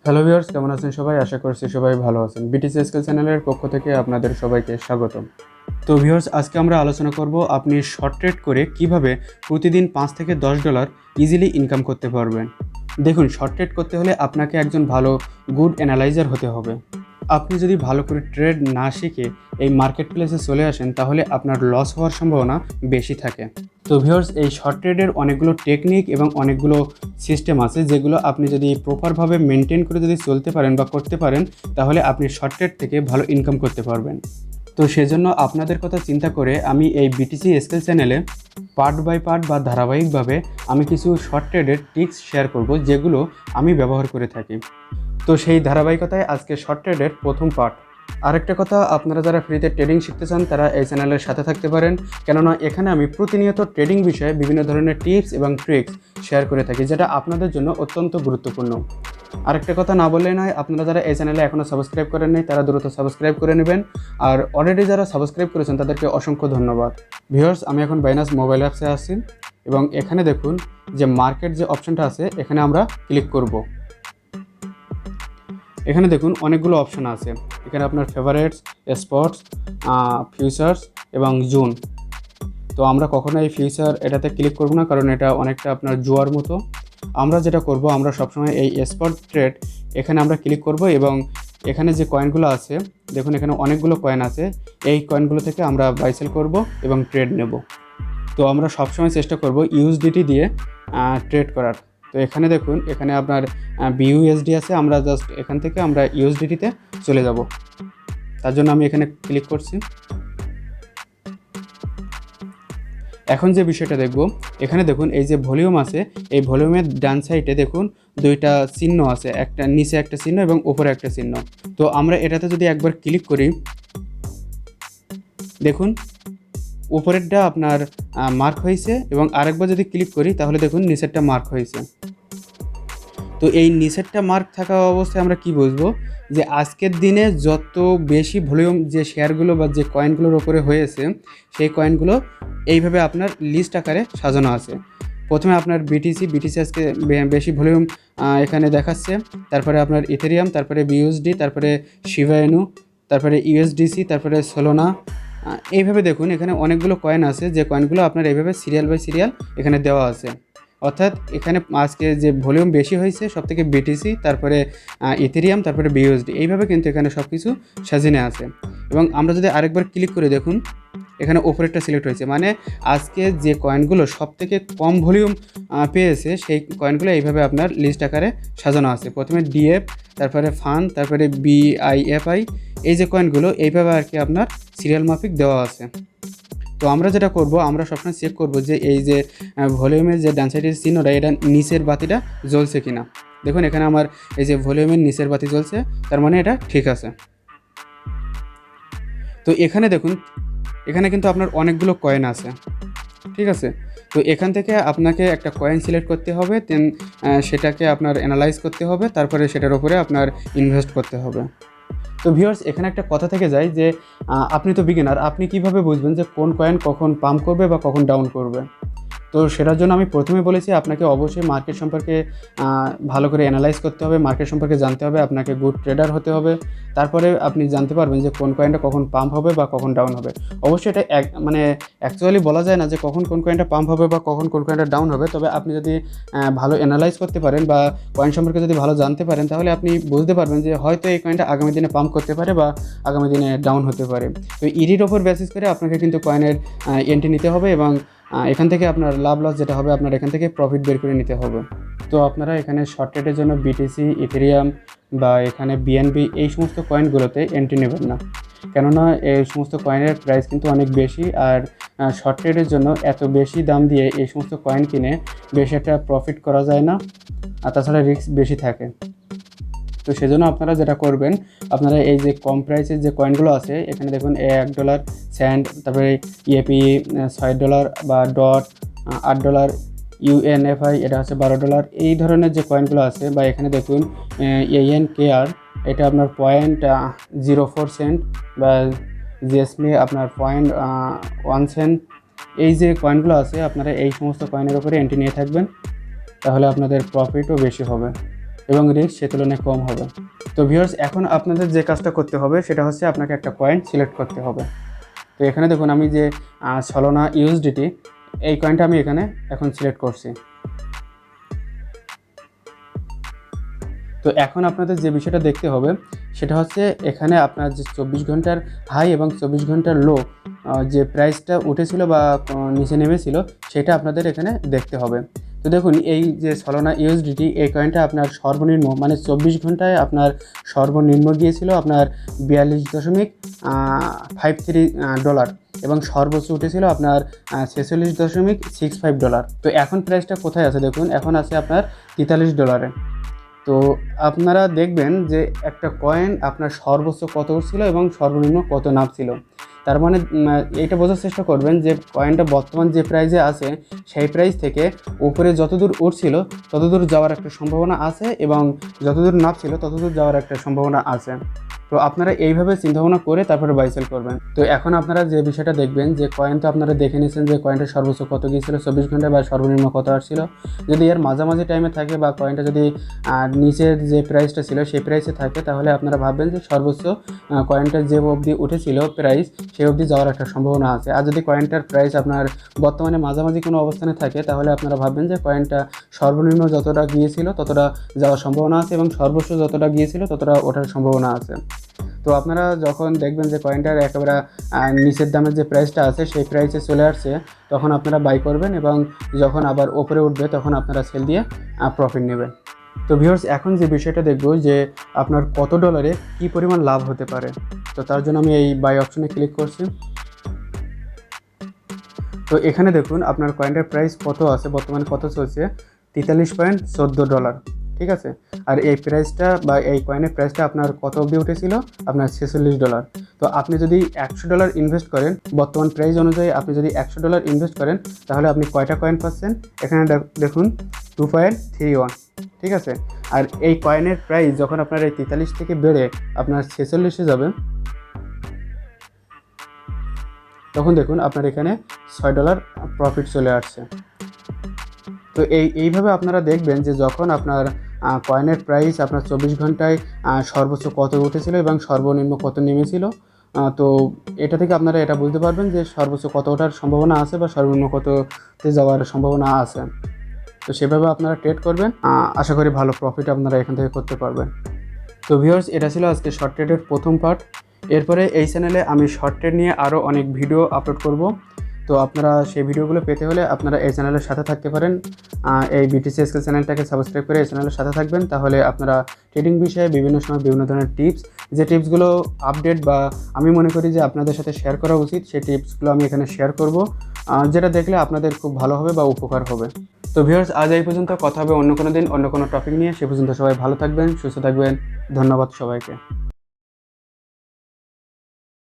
Hello viewers, কেমন আছেন সবাই? আশা করছি সবাই ভালো আছেন। বিটিসি স্কেল চ্যানেলের পক্ষ থেকে আপনাদের সবাইকে স্বাগতম। তো ভিউয়ার্স, আজকে আমরা আলোচনা করব আপনি শর্ট ট্রেড করে কিভাবে প্রতিদিন $5 থেকে $10 ইজিলি ইনকাম করতে পারবেন। দেখুন, শর্ট ট্রেড করতে হলে আপনাকে একজন ভালো গুড অ্যানালাইজার হতে হবে। আপনি যদি ভালো করে ট্রেড না শিখে এই মার্কেট প্লেসে চলে আসেন তাহলে আপনার লস হওয়ার সম্ভাবনা বেশি থাকে। তো ভিউয়ার্স, এই শর্ট ট্রেডের অনেকগুলো টেকনিক এবং অনেকগুলো সিস্টেম আছে যেগুলো আপনি যদি প্রপারভাবে মেনটেন করে যদি চলতে পারেন বা করতে পারেন তাহলে আপনি শর্ট ট্রেড থেকে ভালো ইনকাম করতে পারবেন। তো সেজন্য আপনাদের কথা চিন্তা করে আমি এই বিটিসি স্কেল চ্যানেলে পার্ট বাই পার্ট বা ধারাবাহিকভাবে আমি কিছু শর্ট ট্রেডের টিপস শেয়ার করব যেগুলো আমি ব্যবহার করে থাকি। তো সেই ধারাবাহিকতায় আজকে শর্ট ট্রেডের প্রথম পার্ট। আরেকটা কথা, আপনারা যারা ফ্রিতে ট্রেডিং শিখতে চান তারা এই চ্যানেলের সাথে থাকতে পারেন, কেননা এখানে আমি প্রতিনিয়ত ট্রেডিং বিষয়ে বিভিন্ন ধরনের টিপস এবং ট্রিক্স শেয়ার করে থাকি যেটা আপনাদের জন্য অত্যন্ত গুরুত্বপূর্ণ। আরেকটা কথা না বললেই নয়, আপনারা যারা এই চ্যানেলে এখনও সাবস্ক্রাইব করেন নাই তারা দ্রুত সাবস্ক্রাইব করে নেবেন, আর অলরেডি যারা সাবস্ক্রাইব করেছেন তাদেরকে অসংখ্য ধন্যবাদ। ভিউয়ার্স, আমি এখন বাইনান্স মোবাইল অ্যাপসে আসছি এবং এখানে দেখুন যে মার্কেট যে অপশানটা আছে এখানে আমরা ক্লিক করব। এখানে দেখুন অনেকগুলো অপশান আছে। এখানে আপনার ফেভারিটস, স্পটস, ফিউচার্স এবং জুন। তো আমরা কখনো এই ফিউচার এটাতে ক্লিক করব না, কারণ এটা অনেকটা আপনার জুয়ার মতো। আমরা যেটা করব, আমরা সবসময় এই স্পট ট্রেড এখানে আমরা ক্লিক করব এবং এখানে যে কয়েনগুলো আছে দেখুন, এখানে অনেকগুলো কয়েন আছে। এই কয়েনগুলো থেকে আমরা বাই সেল করব এবং ট্রেড নেব। তো আমরা সবসময় চেষ্টা করব ইউএসডিটি দিয়ে ট্রেড করার। তো এখানে দেখুন, এখানে আপনার বিইউএসডি আছে, আমরা জাস্ট এখান থেকে আমরা ইউএসডিটিতে চলে যাব। তার জন্য আমি এখানে ক্লিক করছি। এখন যে বিষয়টা দেখব, এখানে দেখুন এই যে ভলিউম আছে, এই ভলিউমের ডান সাইডে দেখুন দুইটা চিহ্ন আছে, একটা নিচে একটা চিহ্ন এবং উপরে একটা চিহ্ন। তো আমরা এটাতে যদি একবার ক্লিক করি, দেখুন উপরেরটা আপনার মার্ক হয়েছে এবং আরেকবার যদি ক্লিক করি তাহলে দেখুন নিচেরটা মার্ক হয়েছে। তো এই নিচেরটা মার্ক থাকা অবস্থায় আমরা কি বুঝবো, যে আজকের দিনে যত বেশি ভলিউম যে শেয়ারগুলো বা যে কয়েনগুলোর ওপরে হয়েছে সেই কয়েনগুলো এইভাবে আপনার লিস্ট আকারে সাজানো আছে। প্রথমে আপনার বিটিসি আজকে বেশি ভলিউম এখানে দেখাচ্ছে, তারপরে আপনার ইথেরিয়াম, তারপরে বিইউএসডি, তারপরে শিবা ইনু, তারপরে ইউএসডিসি, তারপরে সোলোনা। এইভাবে দেখুন এখানে অনেকগুলো কয়েন আছে যে কয়েনগুলো আপনার এইভাবে সিরিয়াল বাই সিরিয়াল এখানে দেওয়া আছে। অর্থাৎ এখানে আজকে যে ভলিউম বেশি হয়েছে সব থেকে বিটিসি, তারপরে ইথেরিয়াম, তারপরে বিইউএসডি, এইভাবে কিন্তু এখানে সব কিছু সাজিয়ে আছে। এবং আমরা যদি আরেকবার ক্লিক করে দেখুন, এখানে ওপরেরটা সিলেক্ট হয়েছে, মানে আজকে যে কয়েনগুলো সব থেকে কম ভলিউম পেয়েছে সেই কয়েনগুলো এইভাবে আপনার লিস্ট আকারে সাজানো আছে। প্রথমে ডিএফ, তারপরে ফান, তারপরে বিআইএফআই, এই যে কয়েনগুলো এইভাবে আর কি আপনার সিরিয়াল মাফিক দেওয়া আছে। তো আমরা যেটা করব, আমরা সবসময় চেক করব যে এই যে ভলিউমের যে ডান সাইডের চিহ্নটা এটা নিচের বাতিটা জ্বলছে কিনা। দেখুন এখানে আমার এই যে ভলিউমের নিচের বাতি জ্বলছে, তার মানে এটা ঠিক আছে। তো এখানে দেখুন, এখানে কিন্তু আপনার অনেকগুলো কয়েন আছে, ঠিক আছে। তো এখান থেকে আপনাকে একটা কয়েন সিলেক্ট করতে হবে, দেন সেটাকে আপনার অ্যানালাইজ করতে হবে, তারপরে সেটার উপরে আপনার ইনভেস্ট করতে হবে। তো ভিউয়ার্স, এখানে একটা কথা থেকে যায় যে আপনি তো বিগিনার, আপনি কিভাবে বুঝবেন যে কোন কয়েন কখন পাম্প করবে বা কখন ডাউন করবে। তো সেটার জন্য আমি প্রথমে বলেছি আপনাকে অবশ্যই মার্কেট সম্পর্কে ভালো করে অ্যানালাইজ করতে হবে, মার্কেট সম্পর্কে জানতে হবে, আপনাকে গুড ট্রেডার হতে হবে। তারপরে আপনি জানতে পারবেন যে কোন কয়েনটা কখন পাম্প হবে বা কখন ডাউন হবে। অবশ্যই এটা মানে অ্যাকচুয়ালি বলা যায় না যে কখন কোন কয়েনটা পাম্প হবে বা কখন কোন কয়েনটা ডাউন হবে, তবে আপনি যদি ভালো অ্যানালাইজ করতে পারেন বা কয়েন সম্পর্কে যদি ভালো জানতে পারেন তাহলে আপনি বুঝতে পারবেন যে হয়তো এই কয়েনটা আগামী দিনে পাম্প করতে পারে বা আগামী দিনে ডাউন হতে পারে। তো ইডির ওপর বেসিস করে আপনাকে কিন্তু কয়েনের এন্ট্রি নিতে হবে এবং এখান থেকে আপনার লাভ লস যেটা হবে আপনার এখান থেকে প্রফিট বের করে নিতে হবে। তো আপনারা এখানে শর্ট ট্রেডের জন্য বিটিসি, ইথেরিয়াম বা এখানে বিএনবি এই সমস্ত কয়েনগুলোতে এন্ট্রি নেবেন না, কেননা এই সমস্ত কয়েনের প্রাইস কিন্তু অনেক বেশি, আর শর্ট ট্রেডের জন্য এত বেশি দাম দিয়ে এই সমস্ত কয়েন কিনে বেশি একটা প্রফিট করা যায় না, আর তাছাড়া রিস্ক বেশি থাকে। তো সেজন্য আপনারা যেটা করবেন, আপনারা এই যে কম প্রাইসের যে কয়েনগুলো আছে এখানে দেখুন $1, স্যান্ড, তারপরে ইএপি $6 বা ডট $8, ইউএনএফআই এটা হচ্ছে $12, এই ধরনের যে কয়েনগুলো আছে, বা এখানে দেখুন ANKR এটা আপনার 0.04 সেন্ট বা জিএসমি আপনার 0.1 সেন্ট। এই যে কয়েনগুলো আছে আপনারা এই সমস্ত কয়েনের উপরে এন্ট্রি নিয়ে থাকবেন, তাহলে আপনাদের প্রফিটও বেশি হবে। এবং রিস্ক সে তুলনায় কম হবে। তো ভিউয়ার্স, এখন আপনাদের যে কাজটা করতে হবে সেটা হচ্ছে আপনাকে একটা কয়েন সিলেক্ট করতে হবে। তো এখানে দেখুন আমি যে সলোনা ইউএসডিটি এই কয়েনটা আমি এখানে এখন সিলেক্ট করছি। তো এখন আপনাদের যে বিষয়টা দেখতে হবে সেটা হচ্ছে এখানে আপনার যে 24 ঘন্টার হাই এবং 24 ঘন্টার লো যে প্রাইসটা উঠেছিল বা নিচে নেমেছিল সেটা আপনাদের এখানে দেখতে হবে। তো দেখুন এই যে সলোনা ইউএসডিটি এই কয়েনটা আপনার সর্বনিম্ন মানে 24 ঘন্টায় আপনার সর্বনিম্ন গিয়েছিল আপনার 42.53 ডলার এবং সর্বোচ্চ উঠেছিল আপনার 46.65 ডলার। তো এখন প্রাইসটা কোথায় আছে দেখুন, এখন আছে আপনার 43 ডলারে। তো আপনারা দেখবেন যে একটা কয়েন আপনার সর্বোচ্চ কত উঠছিল এবং সর্বনিম্ন কত নামছিল। তার মানে এইটা বোঝার চেষ্টা করবেন যে কয়েনটা বর্তমান যে প্রাইসে আছে সেই প্রাইস থেকে উপরে যতদূর উঠছিল ততদূর যাওয়ার একটা সম্ভাবনা আছে এবং যতদূর নামছিল ততদূর যাওয়ার একটা সম্ভাবনা আছে। তো আপনারা এইভাবে চিন্তাভাবনা করে তারপরে বাই সেল করবেন। তো এখন আপনারা যে বিষয়টা দেখবেন যে কয়েন তো আপনারা দেখে নিয়েছেন যে কয়েনটা সর্বোচ্চ কত গিয়েছিল 24 ঘন্টায় বা সর্বনিম্ন কত আসছিল। যদি এর মাঝামাঝি টাইমে থাকে বা কয়েনটা যদি নিচের যে প্রাইসটা ছিল সেই প্রাইসে থাকে তাহলে আপনারা ভাববেন যে সর্বোচ্চ কয়েনটার যে অবধি উঠেছিল প্রাইস সেই অবধি যাওয়ার একটা সম্ভাবনা আছে। আর যদি কয়েনটার প্রাইস আপনার বর্তমানে মাঝামাঝি কোনো অবস্থানে থাকে তাহলে আপনারা ভাববেন যে কয়েনটা সর্বনিম্ন যতটা গিয়েছিল ততটা যাওয়ার সম্ভাবনা আছে এবং সর্বোচ্চ যতটা গিয়েছিল ততটা ওঠার সম্ভাবনা আছে। তো আপনারা যখন দেখবেন যে কয়েনটার একেবারে নিচের দামের যে প্রাইসটা আছে সেই প্রাইসে চলে আসছে তখন আপনারা বাই করবেন এবং যখন আবার ওপরে উঠবে তখন আপনারা সেল দিয়ে প্রফিট নেবেন। তো ভিউয়ার্স, এখন যে বিষয়টা দেখব যে আপনার কত ডলারে কী পরিমাণ লাভ হতে পারে। তো তার জন্য আমি এই বাই অপশনে ক্লিক করছি। তো এখানে দেখুন আপনার কয়েনটার প্রাইস কত আছে, বর্তমানে কত চলছে 43.14 ডলার, ঠিক আছে। আর এই প্রাইসটা বা এই কয়েনের প্রাইসটা আপনার কত অবধি উঠেছিল আপনার 46 ডলার। তো আপনি যদি 100 ডলার ইনভেস্ট করেন বর্তমান প্রাইস অনুযায়ী, আপনি যদি 100 ডলার ইনভেস্ট করেন তাহলে আপনি কয়টা কয়েন পাচ্ছেন এখানে দেখুন 2.31, ঠিক আছে। আর এই কয়েনের প্রাইস যখন আপনার এই 43 থেকে বেড়ে আপনার 46-এ যাবে তখন দেখুন আপনার এখানে 6 ডলার প্রফিট চলে আসছে। তো এইভাবে আপনারা দেখবেন যে যখন আপনার কয়েনের প্রাইস আপনার 24 ঘন্টায় সর্বোচ্চ কত উঠেছিল এবং সর্বনিম্ন কত নেমেছিল, তো এটা থেকে আপনারা এটা বুঝতে পারবেন যে সর্বোচ্চ কত ওঠার সম্ভাবনা আছে বা সর্বনিম্ন কততে যাওয়ার সম্ভাবনা আছে। তো সেভাবে আপনারা ট্রেড করবেন, আশা করি ভালো প্রফিট আপনারা এখান থেকে করতে পারবেন। তো ভিউয়ার্স, এটা ছিল আজকে শর্ট ট্রেডের প্রথম পার্ট। এরপরে এই চ্যানেলে আমি শর্ট ট্রেড নিয়ে আরও অনেক ভিডিও আপলোড করব। তো আপনারা সেই ভিডিওগুলো পেতে হলে আপনারা এই চ্যানেলের সাথে থাকতে পারেন। এই বিটিসি স্কেল চ্যানেলটাকে সাবস্ক্রাইব করে এই চ্যানেলের সাথে থাকবেন, তাহলে আপনারা ট্রেডিং বিষয়ে বিভিন্ন সময় বিভিন্ন ধরনের টিপস, যে টিপসগুলো আপডেট বা আমি মনে করি যে আপনাদের সাথে শেয়ার করা উচিত সেই টিপসগুলো আমি এখানে শেয়ার করব, যেটা দেখলে আপনাদের খুব ভালো হবে বা উপকার হবে। তো ভিউয়ার্স, আজ এই পর্যন্ত, কথা হবে অন্য কোনো দিন অন্য কোনো টপিক নিয়ে। সে পর্যন্ত সবাই ভালো থাকবেন, সুস্থ থাকবেন। ধন্যবাদ সবাইকে।